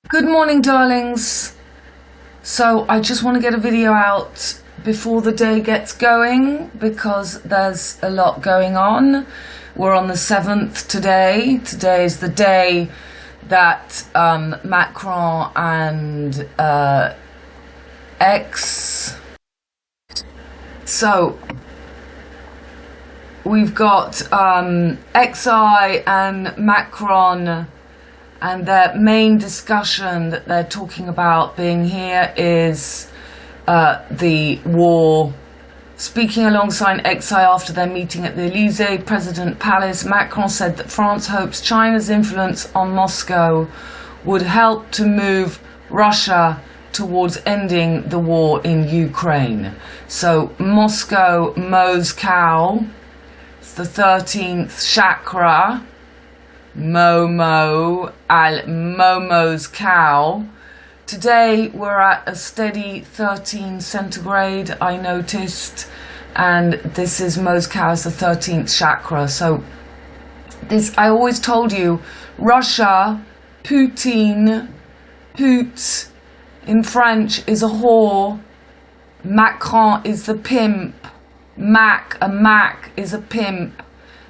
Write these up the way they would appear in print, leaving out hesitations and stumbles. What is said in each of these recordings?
Good morning, darlings. So I just want to get a video out before the day gets going because there's a lot going on. We're on the 7th today. Today is the day that Macron and X. So we've got XI and Macron. And their main discussion that they're talking about being here is the war. Speaking alongside XI after their meeting at the Elysee President Palace, Macron said that France hopes China's influence on Moscow would help to move Russia towards ending the war in Ukraine. So Moscow mows cow. It's the 13th chakra. Momo Momo's cow. Today we're at a steady 13 centigrade, I noticed, and this is Mo's cow's the 13th chakra. So this, I always told you, Russia, Poutine, Poot in French is a whore, Macron is the pimp, a Mac is a pimp,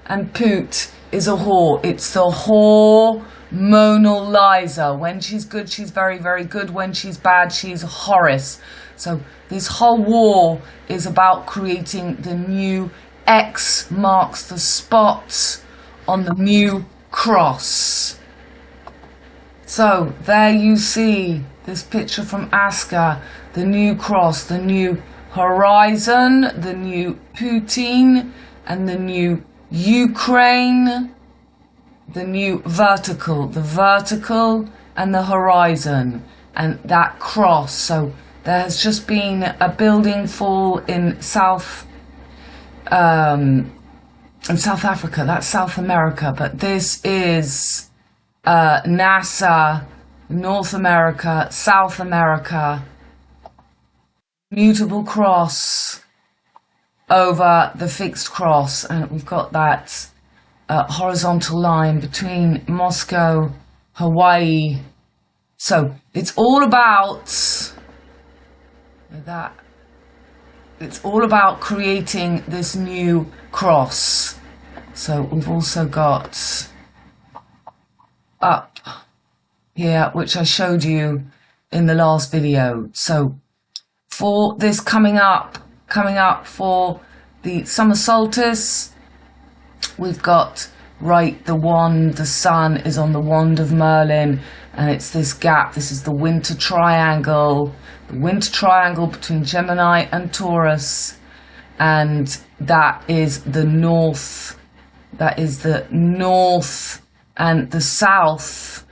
and Poot is a whore. It's the hormonal Liza. When she's good, she's very, very good. When she's bad, she's Horace. So this whole war is about creating the new X marks the spot on the new cross. So there you see this picture from Aska, the new cross, the new horizon, the new Putin, and the new Ukraine, the new vertical, the vertical and the horizon, and that cross. So there has just been a building fall in South Africa. That's South America, but this is NASA, North America, South America, mutable cross over the fixed cross, and we've got that horizontal line between Moscow, Hawaii. So it's all about that. It's all about creating this new cross. So we've also got up here, which I showed you in the last video. So for this coming up for the summer solstice, we've got the wand, the sun is on the wand of Merlin, and it's this gap. This is the winter triangle between Gemini and Taurus, and that is the north, and the south.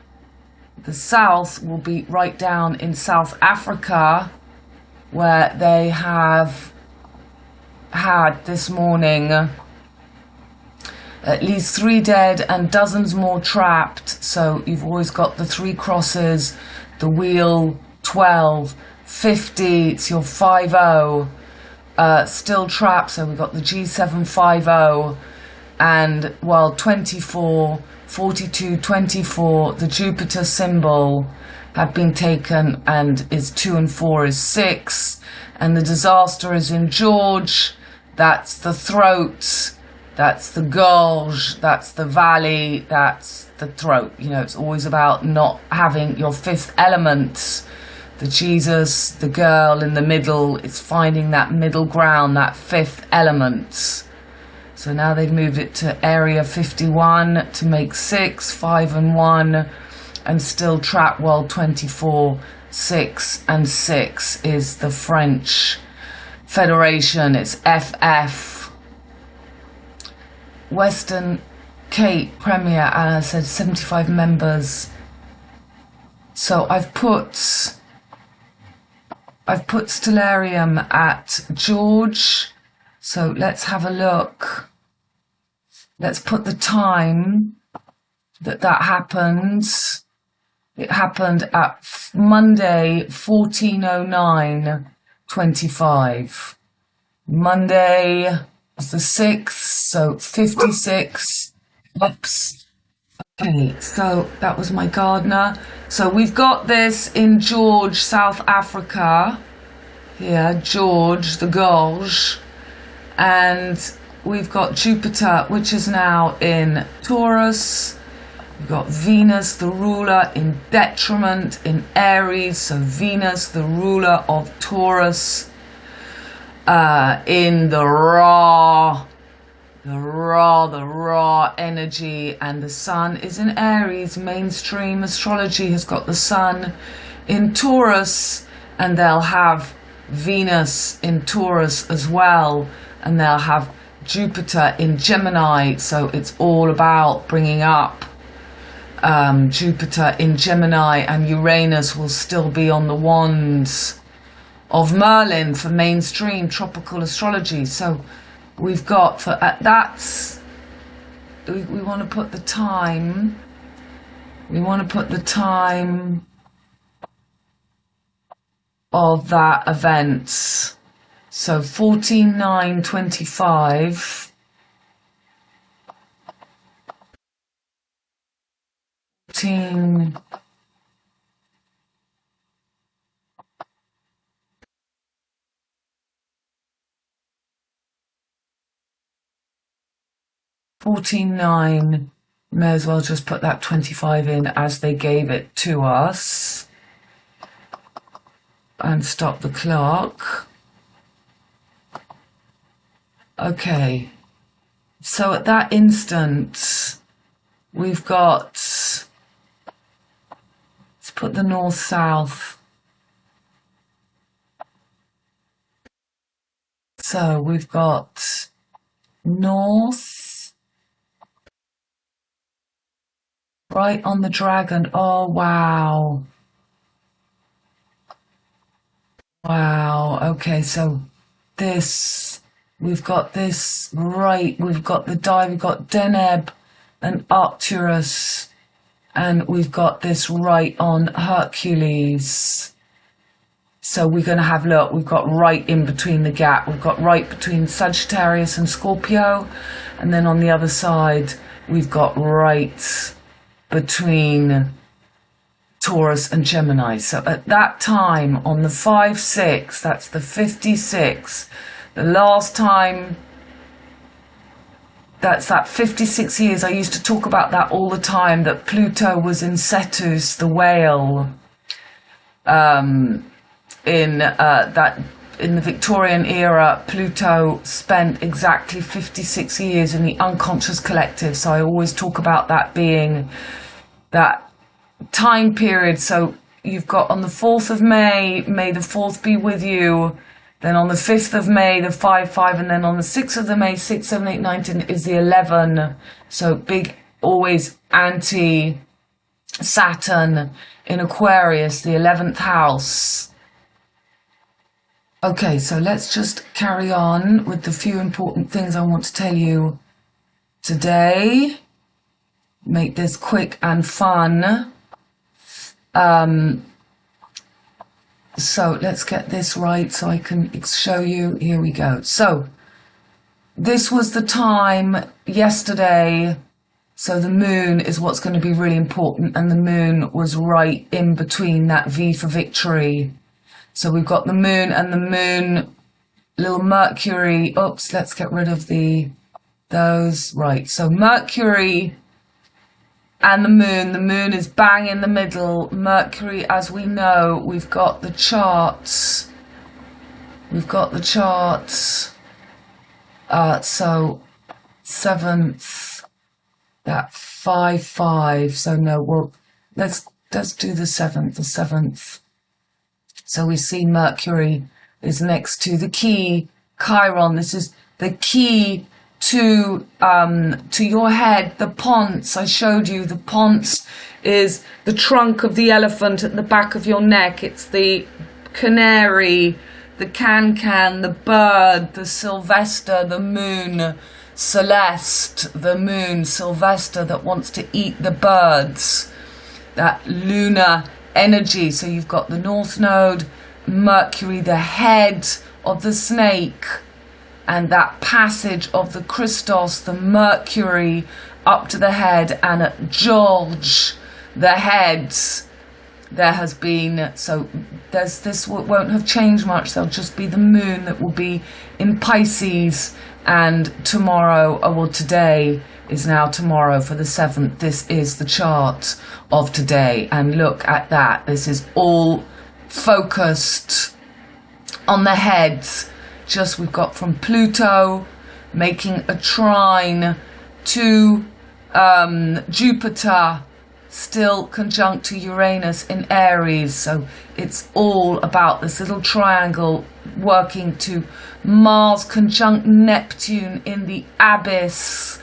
The south will be right down in South Africa, where they have had this morning at least 3 dead and dozens more trapped. So you've always got the 3 crosses, the wheel, 12, 50, it's your 50, still trapped. So we've got the G750, and 24, 42, 24, the Jupiter symbol have been taken, and is 2 and 4 is 6, and the disaster is in George. That's the throat, that's the gorge, that's the valley, that's the throat. You know, it's always about not having your 5th element, the Jesus, the girl in the middle. It's finding that middle ground, that 5th element. So now they've moved it to area 51 to make 6, 5 and 1, and still trap. 24, 6 and 6 is the French Federation. It's FF. Western Cape Premier, and I said 75 members. So I've put Stellarium at George. So let's have a look. Let's put the time that happened. It happened at Monday, 14:09:25. Monday was the 6th, so 56. Oops. Okay, so that was my gardener. So we've got this in George, South Africa. Here, George, the Gorge. And we've got Jupiter, which is now in Taurus. We've got Venus, the ruler, in detriment in Aries. So Venus, the ruler of Taurus, in the raw energy, and the sun is in Aries. Mainstream astrology has got the sun in Taurus, and they'll have Venus in Taurus as well, and they'll have Jupiter in Gemini. So it's all about bringing up Jupiter in Gemini, and Uranus will still be on the wands of Merlin for mainstream tropical astrology. So we've got for that's we want to put the time. We want to put the time of that event. So 14/9/25. 14 14/9, may as well just put that 25 in as they gave it to us and stop the clock. Okay, so at that instant we've got, let's put the north-south. So we've got north, right on the dragon. Oh, wow. Wow. Okay, so this, we've got this, right, we've got the we've got Deneb and Arcturus, and we've got this right on Hercules. So we're going to have, look, we've got right in between the gap. We've got right between Sagittarius and Scorpio, and then on the other side, we've got right between Taurus and Gemini. So at that time, on the 5/6, that's the 56, the last time, that's that 56 years. I used to talk about that all the time, that Pluto was in Cetus, the whale, in the Victorian era. Pluto spent exactly 56 years in the unconscious collective. So I always talk about that being that time period. So you've got on the 4th of May, may the 4th be with you. Then on the 5th of May, the 5/5, and then on the 6th of the May, 6, 7, 8, 9, 10 is the 11. So big, always anti-Saturn in Aquarius, the 11th house. Okay, so let's just carry on with the few important things I want to tell you today. Make this quick and fun. So let's get this right so I can show you. Here we go. So this was the time yesterday. So the moon is what's going to be really important, and the moon was right in between that V for victory. So we've got the moon, and the moon, little Mercury. Oops, let's get rid of those. Right, so Mercury and the moon is bang in the middle. Mercury, as we know, we've got the charts. So 7th, that 5/5. So no, well, let's do the 7th. So we see Mercury is next to the key, Chiron. This is the key to your head, the pons. I showed you the pons is the trunk of the elephant at the back of your neck. It's the canary, the can, the bird, the Sylvester, the moon, Celeste, the moon, Sylvester, that wants to eat the birds, that lunar energy. So you've got the North Node, Mercury, the head of the snake, and that passage of the Christos, the Mercury, up to the head, and at George, the heads, there has been, so this won't have changed much. There'll just be the moon that will be in Pisces, and tomorrow, well, today is now tomorrow for the 7th. This is the chart of today, and look at that. This is all focused on the heads. Just we've got from Pluto making a trine to Jupiter, still conjunct to Uranus in Aries. So it's all about this little triangle working to Mars conjunct Neptune in the abyss.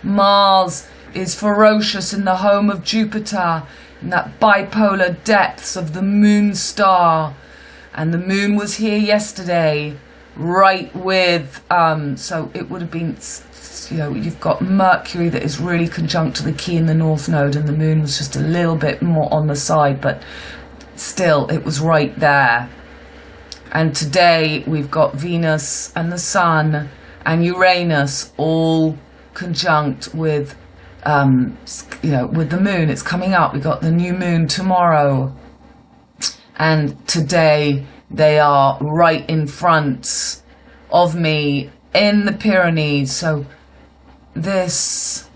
Mars is ferocious in the home of Jupiter, in that bipolar depths of the moon star. And the moon was here yesterday, right with, so it would have been, you know, you've got Mercury that is really conjunct to the key in the North Node, and the moon was just a little bit more on the side, but still it was right there. And today we've got Venus and the Sun and Uranus all conjunct with, you know, with the moon. It's coming up. We've got the new moon tomorrow. And today they are right in front of me in the Pyrenees. So this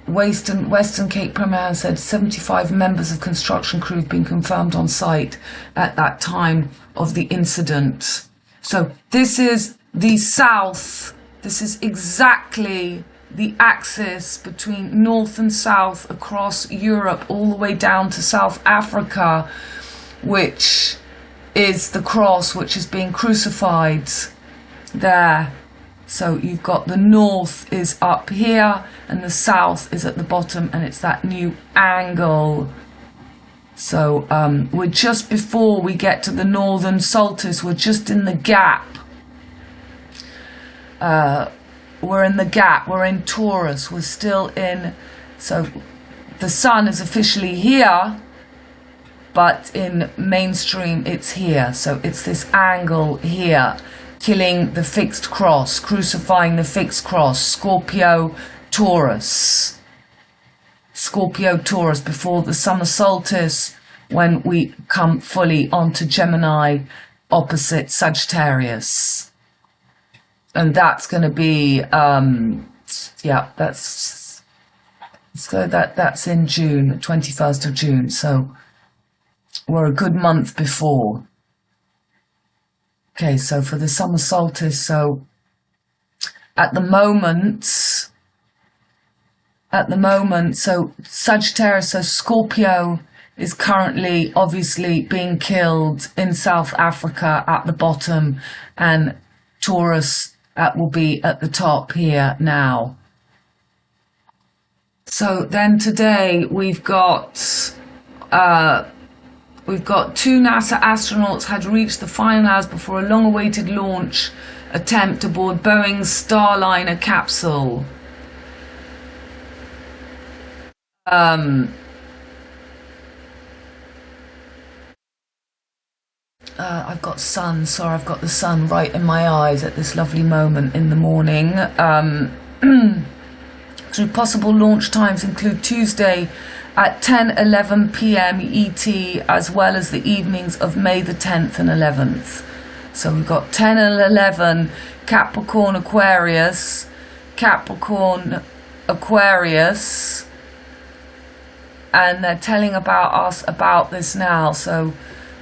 Western Cape Premier said 75 members of construction crew have been confirmed on site at that time of the incident. So this is the south. This is exactly the axis between north and south across Europe, all the way down to South Africa, which is the cross which is being crucified there. So you've got the north is up here and the south is at the bottom, and it's that new angle. So we're just before we get to the northern solstice. We're just in the gap. We're in the gap. We're in Taurus. We're still in, so the sun is officially here, but in mainstream it's here. So it's this angle here, killing the fixed cross, crucifying the fixed cross, Scorpio, Taurus. Scorpio, Taurus before the summer solstice, when we come fully onto Gemini opposite Sagittarius. And that's going to be, yeah, that's in June, 21st of June. So we're a good month before. Okay, so for the summer solstice, so at the moment, so Sagittarius, so Scorpio is currently obviously being killed in South Africa at the bottom, and Taurus will be at the top here now. So then today we've got two NASA astronauts had reached the final hours before a long-awaited launch attempt aboard Boeing's Starliner capsule. I've got sun, sorry, I've got the sun right in my eyes at this lovely moment in the morning. Through possible launch times include Tuesday at 10:11 p.m. ET, as well as the evenings of May the 10th and 11th. So we've got 10 and 11, Capricorn, Aquarius, and they're telling us about this now. So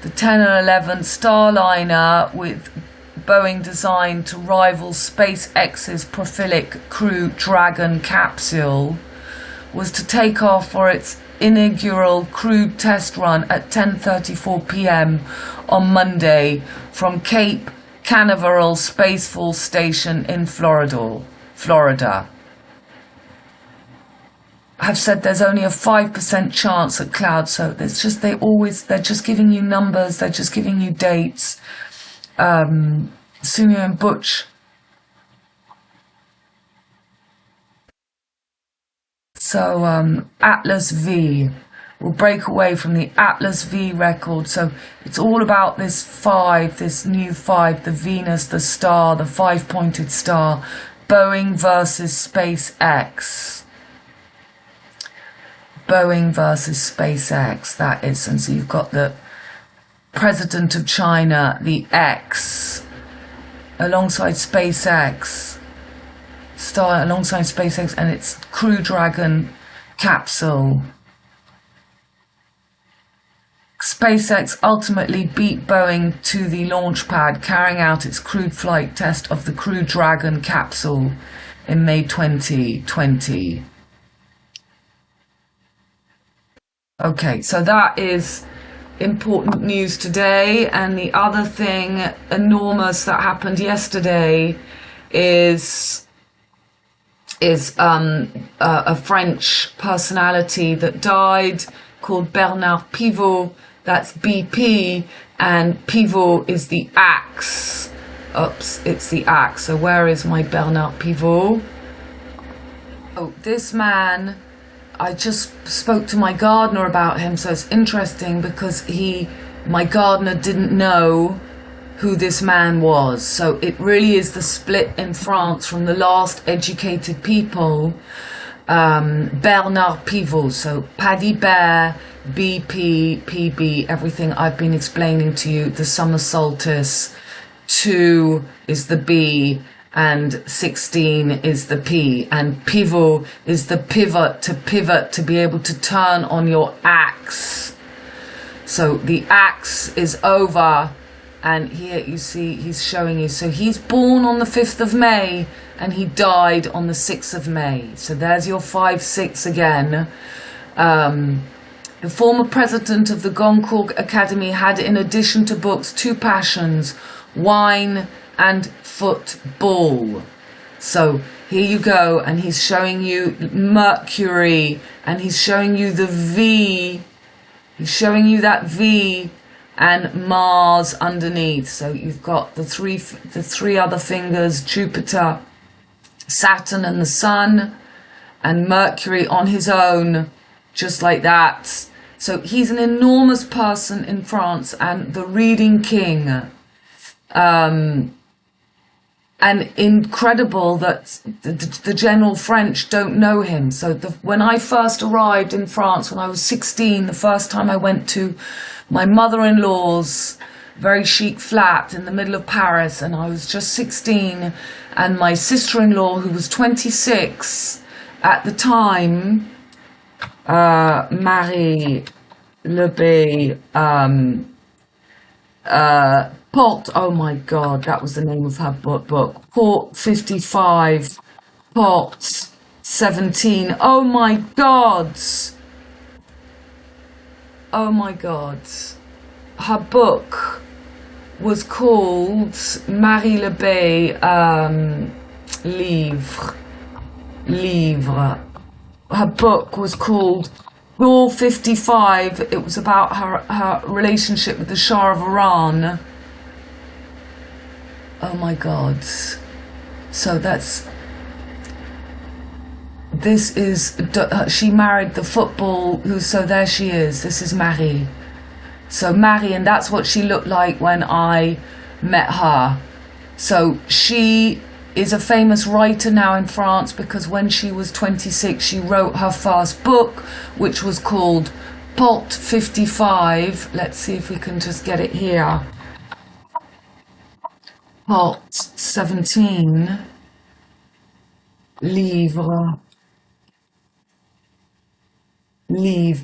the 10 and 11 Starliner, with Boeing designed to rival SpaceX's Prolific Crew Dragon capsule, was to take off for its inaugural crewed test run at 10:34 p.m. on Monday from Cape Canaveral Space Force Station in Florida. I've said there's only a 5% chance at cloud, so there's just they're just giving you numbers, they're just giving you dates. Sunil and Butch. So Atlas V, will break away from the Atlas V record. So it's all about this 5, this new 5, the Venus, the star, the 5-pointed star. Boeing versus SpaceX. Boeing versus SpaceX, that is. And so you've got the president of China, the X, alongside SpaceX, and its Crew Dragon capsule. SpaceX ultimately beat Boeing to the launch pad, carrying out its crewed flight test of the Crew Dragon capsule in May 2020. Okay, so that is important news today. And the other thing enormous that happened yesterday is a French personality that died called Bernard Pivot. That's BP, and Pivot is the axe. Oops, it's the axe. So where is my Bernard Pivot? Oh, this man, I just spoke to my gardener about him, so it's interesting because my gardener didn't know who this man was. So it really is the split in France from the last educated people. Bernard Pivot, so Paddy Bear, BP, PB, everything I've been explaining to you, the summer solstice, 2 is the B, and 16 is the P, and pivot is the pivot to be able to turn on your axe. So the axe is over, and here you see he's showing you. So he's born on the 5th of May and he died on the 6th of May. So there's your 5-6 again. The former president of the Goncourt Academy had, in addition to books, 2 passions: wine and football. So here you go, and he's showing you Mercury, and he's showing you the V. He's showing you that V and Mars underneath. So you've got the three other fingers: Jupiter, Saturn, and the Sun, and Mercury on his own, just like that. So he's an enormous person in France and the reading king. And incredible that the general French don't know him. So when I first arrived in France, when I was 16, the first time I went to my mother-in-law's very chic flat in the middle of Paris, and I was just 16, and my sister-in-law, who was 26 at the time, Marie Lebay, Port, oh my God, that was the name of her book. Port 55, Port 17. Oh my God. Oh my God. Her book was called Marie Lebay, Livre. Her book was called Port 55. It was about her relationship with the Shah of Iran. Oh my God. So she married the football, so there she is. This is Marie. So Marie, and that's what she looked like when I met her. So she is a famous writer now in France because when she was 26, she wrote her first book, which was called Port 55. Let's see if we can just get it here. Port 17, Livre,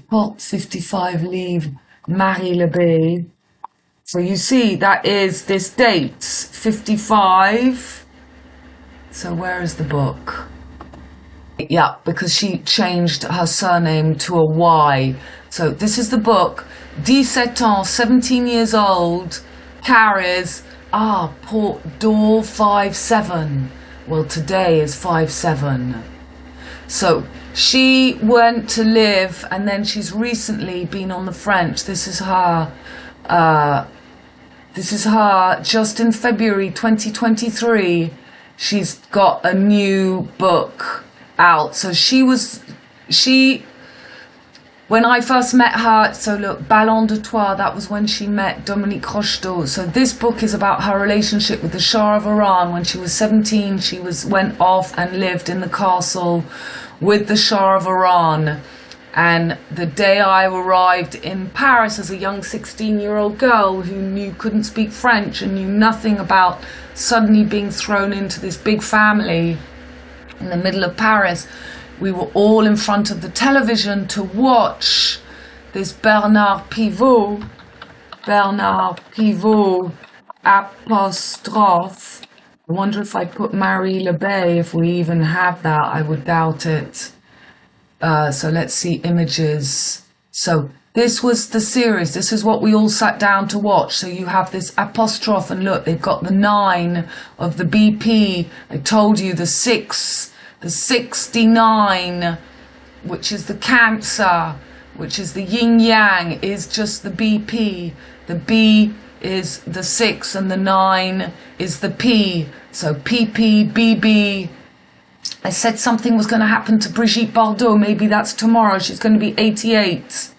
Port 55, Livre, Marie Lebay. So you see, that is this date, 55. So where is the book? Yeah, because she changed her surname to a Y. So this is the book, 17 ans, 17 years old, carries Port d'Or 57. Well, today is 57. So she went to live, and then she's recently been on the French. This is her just in February 2023. She's got a new book out. So she when I first met her, so look, Ballon de Toi, that was when she met Dominique Rocheteau. So this book is about her relationship with the Shah of Iran. When she was 17, she went off and lived in the castle with the Shah of Iran. And the day I arrived in Paris as a young 16-year-old girl who couldn't speak French and knew nothing about suddenly being thrown into this big family in the middle of Paris, we were all in front of the television to watch this Bernard Pivot apostrophe. I wonder if I put Marie Lebeil, if we even have that. I would doubt it. So let's see images. So this was the series. This is what we all sat down to watch. So you have this apostrophe, and look, they've got the 9 of the BP. I told you the 6. The 69, which is the Cancer, which is the yin yang, is just the BP. The B is the 6 and the 9 is the P. So PP, BB. I said something was going to happen to Brigitte Bardot. Maybe that's tomorrow. She's going to be 88.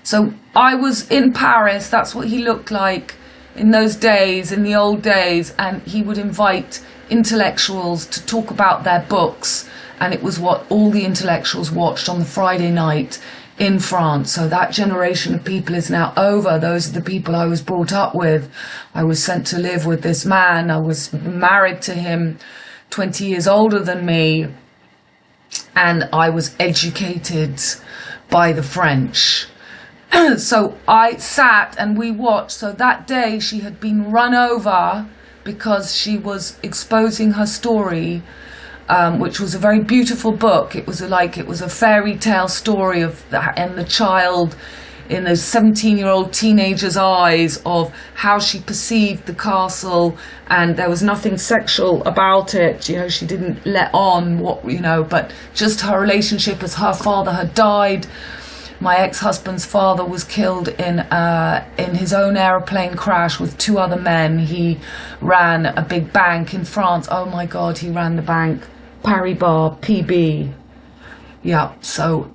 So I was in Paris. That's what he looked like in those days, in the old days. And he would invite intellectuals to talk about their books, and it was what all the intellectuals watched on the Friday night in France. So that generation of people is now over. Those are the people I was brought up with. I was sent to live with this man. I was married to him, 20 years older than me, and I was educated by the French. So I sat and we watched. So that day she had been run over because she was exposing her story, which was a very beautiful book. It was a fairy tale story of the child in a 17-year-old teenager's eyes of how she perceived the castle, and there was nothing sexual about it. You know, she didn't let on but just her relationship as her father had died. My ex-husband's father was killed in his own aeroplane crash with 2 other men. He ran a big bank in France. Oh my God, he ran the bank. Paribas, PB. Yeah, so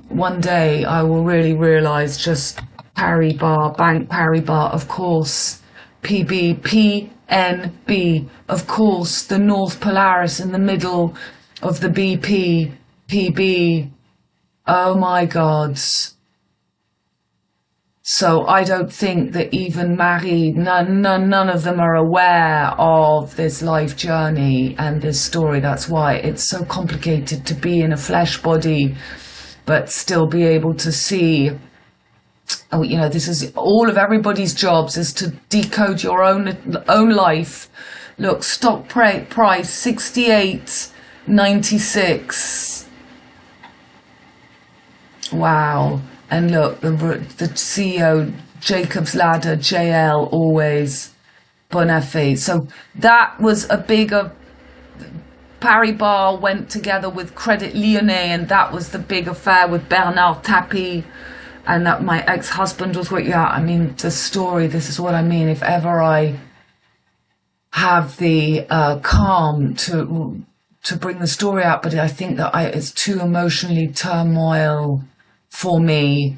one day I will really realise just Paribas, Bank Paribas, of course. PB, PNB, of course. The North Polaris in the middle of the BP, PB. Oh my God. So I don't think that even married, none of them are aware of this life journey and this story. That's why it's so complicated to be in a flesh body, but still be able to see, this is all of everybody's jobs, is to decode your own life. Look, stock price, 68.96. Wow. And look, the CEO, Jacob's Ladder, JL, always Bonafé. So that was a bigger, Paribas went together with Credit Lyonnais, and that was the big affair with Bernard Tapie, and that my ex-husband was with, the story, this is what I mean. If ever I have the calm to bring the story out, but I think that it's too emotionally turmoil for me,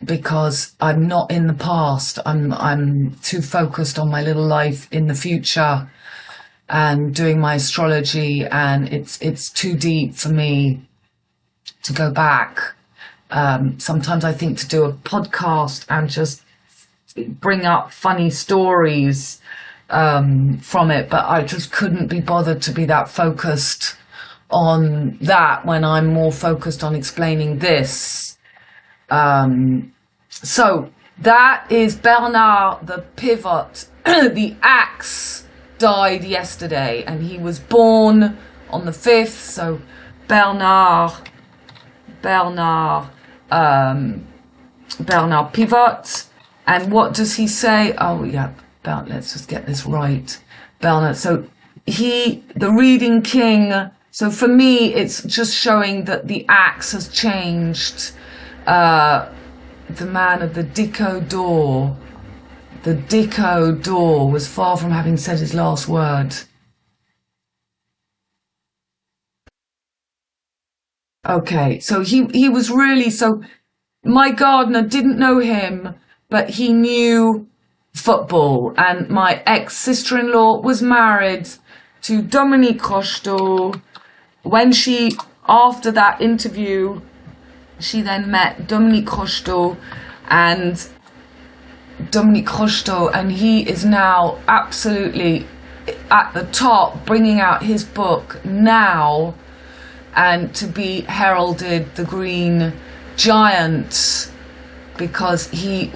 because I'm not in the past. I'm too focused on my little life in the future and doing my astrology, and it's too deep for me to go back. Sometimes I think to do a podcast and just bring up funny stories from it, but I just couldn't be bothered to be that focused on that when I'm more focused on explaining this. So that is Bernard the Pivot. The axe died yesterday, and he was born on the 5th. So Bernard Pivot. And what does he say? Oh yeah, let's just get this right. Bernard. So the reading king. So for me, it's just showing that the axe has changed. The man of the Dico door. The Dico door was far from having said his last word. Okay, so he was really, so my gardener didn't know him, but he knew football. And my ex-sister-in-law was married to Dominique Rocheteau. When she, after that interview, she then met Dominique Rocheteau, and he is now absolutely at the top, bringing out his book now, and to be heralded the Green Giant, because he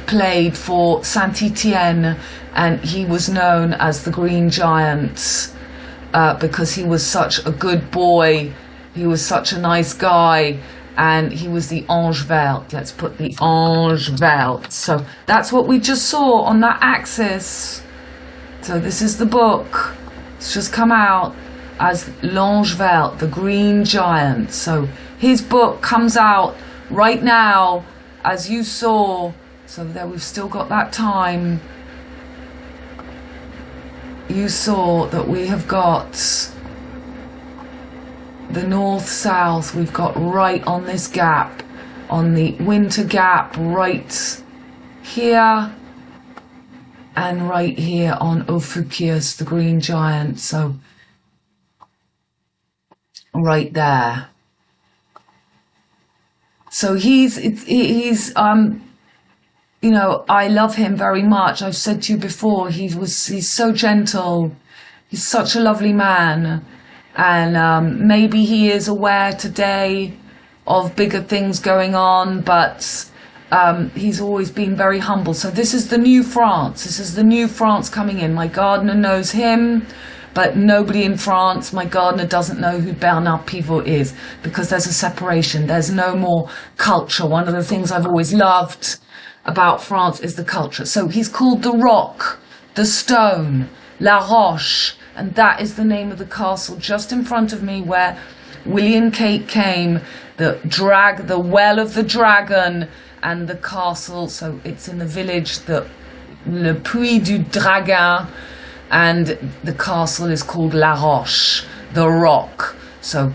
played for Saint-Étienne, and he was known as the Green Giant because he was such a good boy, he was such a nice guy, and he was the Ange Vert. Let's put the Ange Vert. So that's what we just saw on that axis. So this is the book. It's just come out as L'Ange Vert, the Green Giant. So his book comes out right now, as you saw. So there, we've still got that time. You saw that we have got the north-south. We've got right on this gap, on the winter gap, right here, and right here on Ophiuchus, the Green Giant. So right there. So he's you know, I love him very much. I've said to you before, he's so gentle. He's such a lovely man. And maybe he is aware today of bigger things going on, but he's always been very humble. So this is the new France. This is the new France coming in. My gardener knows him, but nobody in France, my gardener doesn't know who Bernard Pivot is, because there's a separation. There's no more culture. One of the things I've always loved about France is the culture. So he's called the Rock, the Stone, La Roche, and that is the name of the castle just in front of me where William Kate came, the Well of the Dragon, and the castle. So it's in the village, Le Puy du Dragon, and the castle is called La Roche, the Rock. So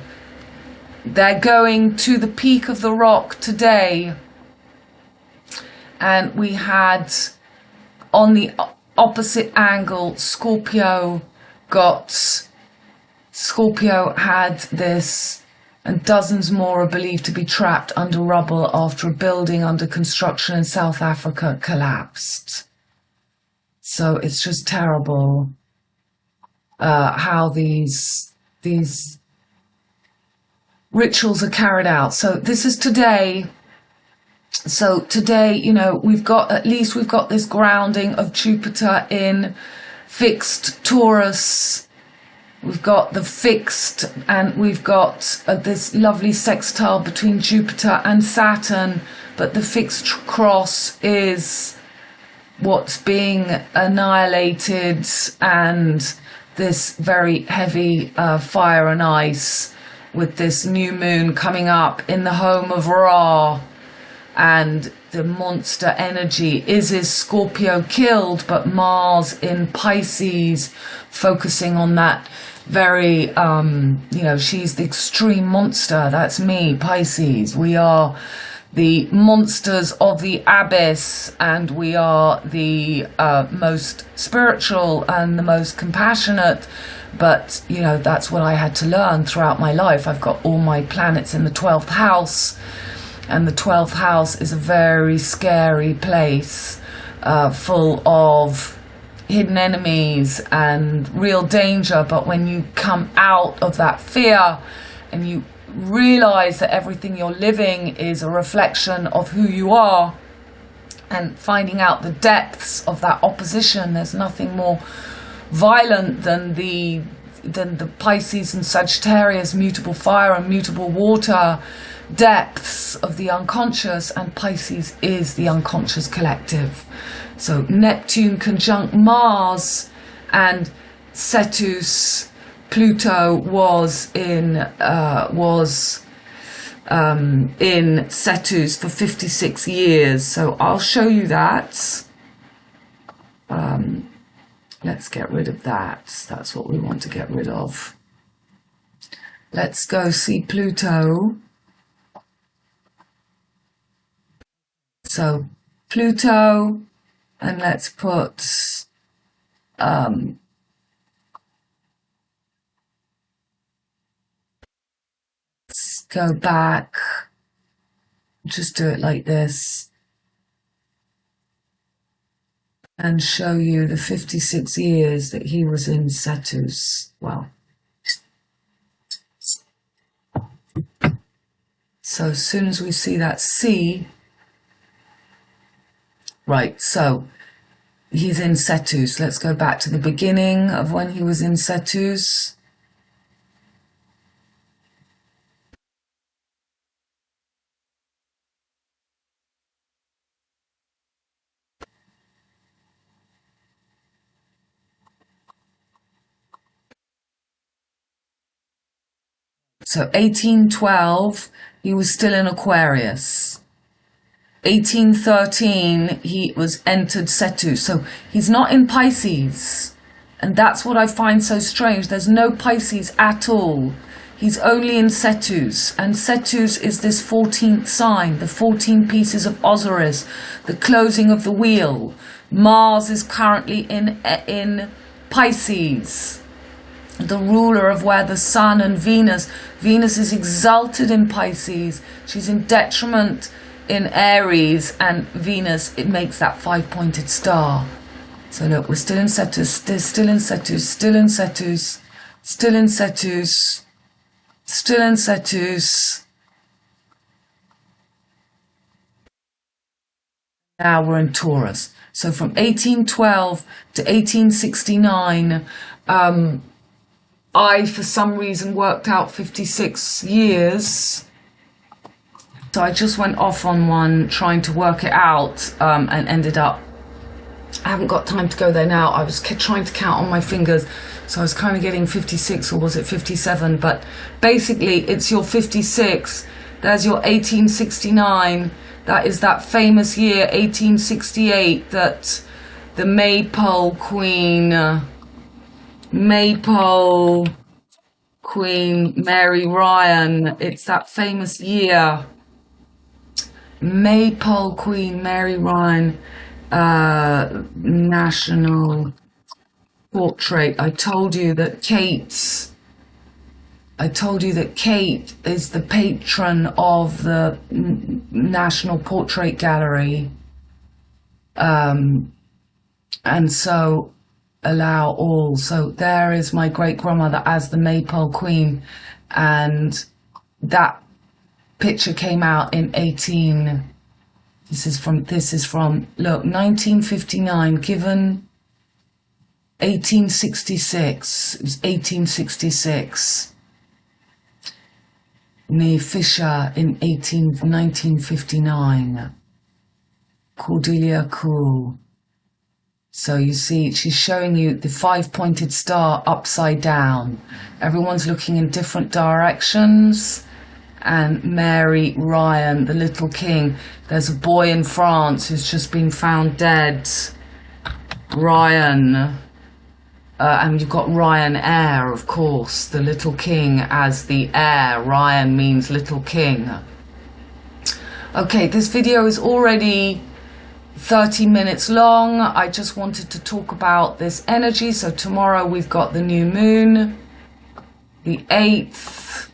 they're going to the peak of the Rock today. And we had, on the opposite angle, Scorpio had this, and dozens more are believed to be trapped under rubble after a building under construction in South Africa collapsed. So it's just terrible how these rituals are carried out. So this is today. So today, you know, we've got this grounding of Jupiter in fixed Taurus. We've got the fixed, and we've got this lovely sextile between Jupiter and Saturn. But the fixed cross is what's being annihilated, and this very heavy fire and ice, with this new moon coming up in the home of Ra. And the monster energy is Scorpio killed, but Mars in Pisces, focusing on that very, you know, she's the extreme monster. That's me, Pisces. We are the monsters of the abyss, and we are the most spiritual and the most compassionate. But, you know, that's what I had to learn throughout my life. I've got all my planets in the 12th house. And the 12th house is a very scary place, full of hidden enemies and real danger. But when you come out of that fear and you realize that everything you're living is a reflection of who you are, and finding out the depths of that opposition, there's nothing more violent than the Pisces and Sagittarius, mutable fire and mutable water, depths of the unconscious, and Pisces is the unconscious collective. So Neptune conjunct Mars, and Cetus, Pluto was in Cetus for 56 years. So I'll show you that. Let's get rid of that. That's what we want to get rid of. Let's go see Pluto. So Pluto, and let's put let's go back, just do it like this, and show you the 56 years that he was in Cetus. Well, so as soon as we see that C, right, so he's in Cetus. Let's go back to the beginning of when he was in Cetus. So 1812, he was still in Aquarius. 1813, he was entered Cetus. So he's not in Pisces. And that's what I find so strange. There's no Pisces at all. He's only in Cetus. And Cetus is this 14th sign, the 14 pieces of Osiris, the closing of the wheel. Mars is currently in Pisces, the ruler of where the Sun and Venus is exalted in Pisces. She's in detriment in Aries, and Venus, it makes that 5-pointed star. So look, we're still in Cetus, still in Cetus, still in Cetus, still in Cetus, still in Cetus. Now we're in Taurus. So from 1812 to 1869, I, for some reason, worked out 56 years. So I just went off on one trying to work it out, and ended up, I haven't got time to go there now. I was trying to count on my fingers. So I was kind of getting 56, or was it 57? But basically, it's your 56. There's your 1869. That is that famous year, 1868, that the Maypole Queen Mary Ryan, it's that famous year. Maypole Queen Mary Ryan national portrait. I told you that Kate is the patron of the National Portrait Gallery. And so allow all. So there is my great grandmother as the Maypole Queen, and that picture came out in this is from look, 1959, given 1866. It was 1866. Near Fisher in 1959. Cordelia Cool. So you see, she's showing you the 5-pointed star upside down. Everyone's looking in different directions. And Mary Ryan, the little king. There's a boy in France who's just been found dead. Ryan. And you've got Ryan Heir, of course, the little king as the heir. Ryan means little king. Okay, this video is already 30 minutes long. I just wanted to talk about this energy. So tomorrow we've got the new moon, the 8th.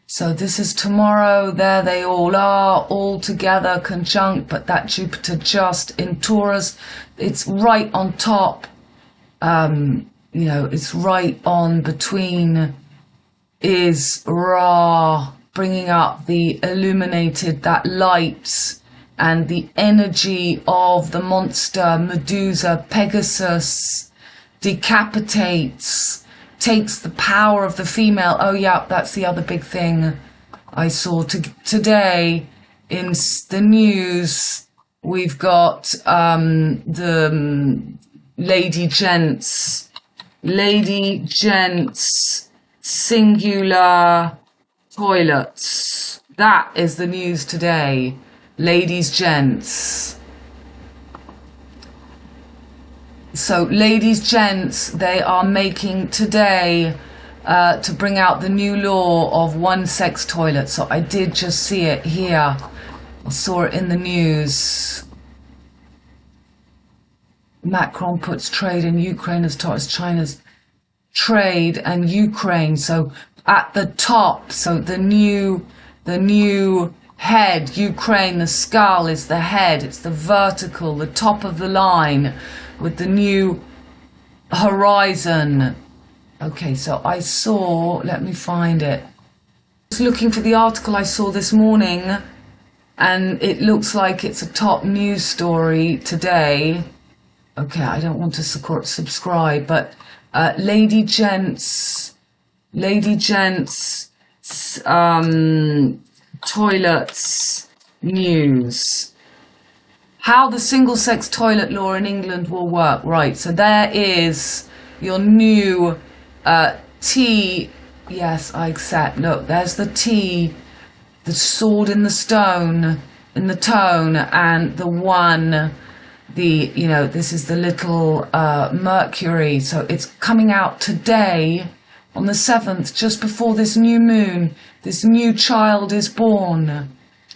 So this is tomorrow. There they all are, all together, conjunct, but that Jupiter just in Taurus, it's right on top. You know, it's right on between is Ra, bringing up the illuminated, that light, and the energy of the monster Medusa, Pegasus, decapitates, takes the power of the female. Oh yeah, that's the other big thing I saw today in the news. We've got the Lady Gents singular toilets. That is the news today. Ladies, gents. So ladies, gents, they are making today to bring out the new law of one sex toilet. So I did just see it here. I saw it in the news. Macron puts trade in Ukraine as top as China's trade and Ukraine. So at the top, so the new head, Ukraine, the skull is the head. It's the vertical, the top of the line with the new horizon. Okay, so I saw, let me find it. I was looking for the article I saw this morning, and it looks like it's a top news story today. Okay, I don't want to subscribe, but Lady Gents toilets news. How the single-sex toilet law in England will work. Right, so there is your new T. Yes, I accept. Look, there's the T, the sword in the stone, in the tone, and the one, the, you know, this is the little Mercury. So it's coming out today on the 7th, just before this new moon. This new child is born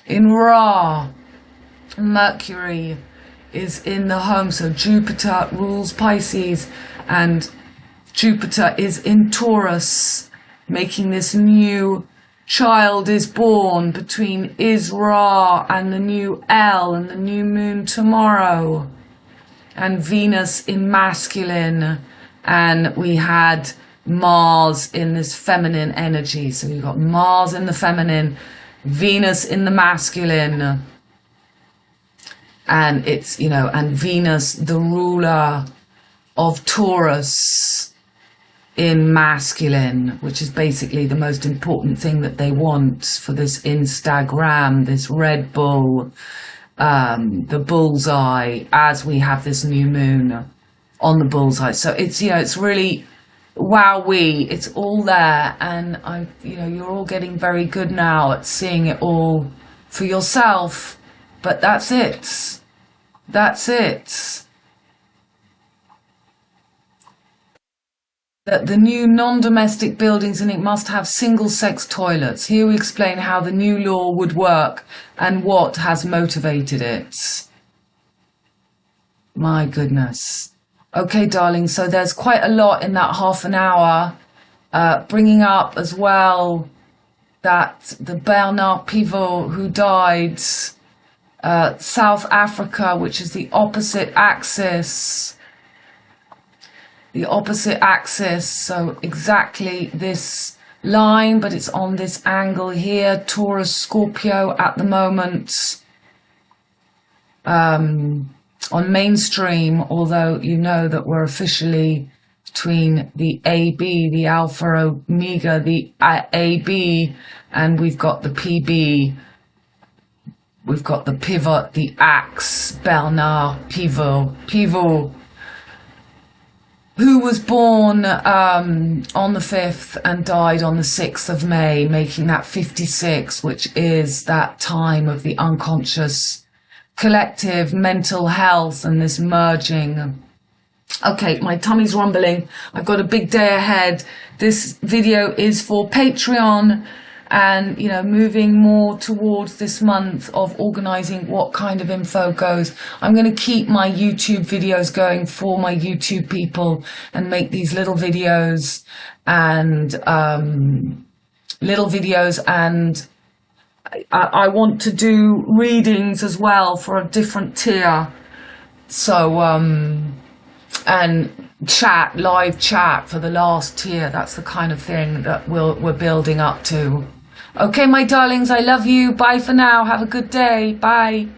in Ra. Mercury is in the home, so Jupiter rules Pisces and Jupiter is in Taurus, making this new child is born between Ra and the new L and the new moon tomorrow, and Venus in masculine, and we had Mars in this feminine energy. So we've got Mars in the feminine, Venus in the masculine, and it's, you know, and Venus, the ruler of Taurus, in masculine, which is basically the most important thing that they want for this Instagram, this Red Bull, the bullseye, as we have this new moon on the bullseye. So it's, you know, it's really wowee, it's all there, and you know, you're all getting very good now at seeing it all for yourself. But that's it. That's it. That the new non-domestic buildings in it must have single-sex toilets. Here we explain how the new law would work and what has motivated it. My goodness. Okay, darling, so there's quite a lot in that half an hour, bringing up as well that the Bernard Pivot who died, South Africa, which is the opposite axis, so exactly this line, but it's on this angle here, Taurus Scorpio at the moment, on mainstream, although you know that we're officially between the AB, the Alpha Omega, the AB, and we've got the PB. We've got the pivot, the axe, Bernard Pivot, who was born on the 5th and died on the 6th of May, making that 56, which is that time of the unconscious collective mental health and this merging. Okay, my tummy's rumbling. I've got a big day ahead. This video is for Patreon, and, you know, moving more towards this month of organizing what kind of info goes. I'm going to keep my YouTube videos going for my YouTube people and make these little videos and I want to do readings as well for a different tier. So, and chat, live chat for the last tier. That's the kind of thing that we're building up to. Okay, my darlings, I love you. Bye for now. Have a good day. Bye.